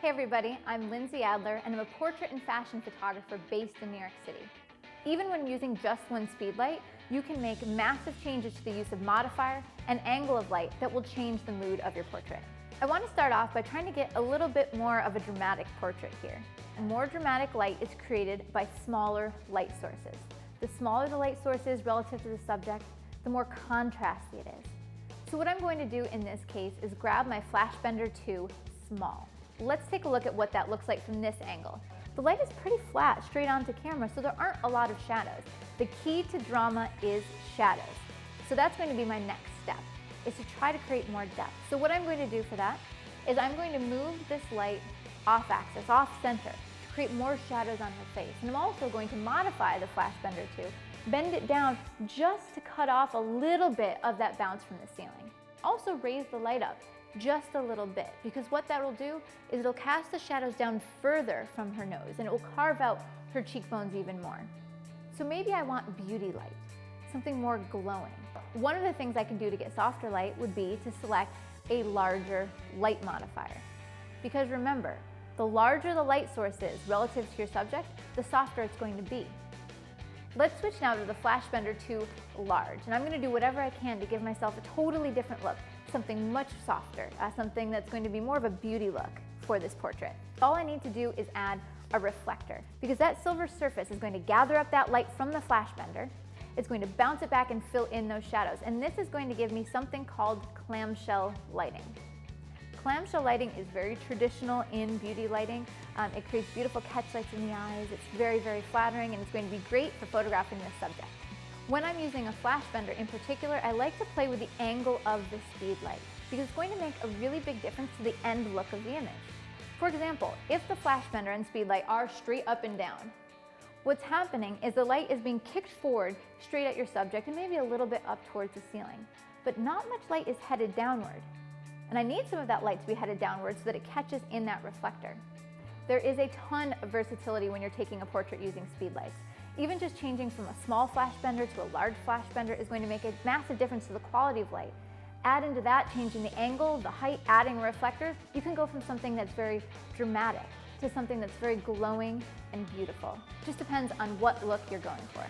Hey everybody, I'm Lindsay Adler and I'm a portrait and fashion photographer based in New York City. Even when using just one Speedlight, you can make massive changes to the use of modifier and angle of light that will change the mood of your portrait. I want to start off by trying to get a little bit more of a dramatic portrait here. A more dramatic light is created by smaller light sources. The smaller the light source is relative to the subject, the more contrasty it is. So what I'm going to do in this case is grab my FlashBender 2 Small. Let's take a look at what that looks like from this angle. The light is pretty flat straight onto camera, so there aren't a lot of shadows. The key to drama is shadows. So that's going to be my next step, is to try to create more depth. So what I'm going to do for that is I'm going to move this light off axis, off center, to create more shadows on her face. And I'm also going to modify the FlashBender 2, bend it down just to cut off a little bit of that bounce from the ceiling. Also raise the light up just a little bit, because what that will do is it'll cast the shadows down further from her nose and it will carve out her cheekbones even more. So maybe I want beauty light, something more glowing. One of the things I can do to get softer light would be to select a larger light modifier. Because remember, the larger the light source is relative to your subject, the softer it's going to be. Let's switch now to the FlashBender 2 Large, and I'm going to do whatever I can to give myself a totally different look, something much softer, something that's going to be more of a beauty look for this portrait. All I need to do is add a reflector, because that silver surface is going to gather up that light from the FlashBender, it's going to bounce it back and fill in those shadows, and this is going to give me something called clamshell lighting. Clamshell lighting is very traditional in beauty lighting. It creates beautiful catch lights in the eyes. It's very, very flattering, and it's going to be great for photographing this subject. When I'm using a FlashBender in particular, I like to play with the angle of the Speedlight, because it's going to make a really big difference to the end look of the image. For example, if the FlashBender and Speedlight are straight up and down, what's happening is the light is being kicked forward straight at your subject and maybe a little bit up towards the ceiling, but not much light is headed downward. And I need some of that light to be headed downward so that it catches in that reflector. There is a ton of versatility when you're taking a portrait using Speedlights. Even just changing from a small FlashBender to a large FlashBender is going to make a massive difference to the quality of light. Add into that, changing the angle, the height, adding a reflector, you can go from something that's very dramatic to something that's very glowing and beautiful. Just depends on what look you're going for.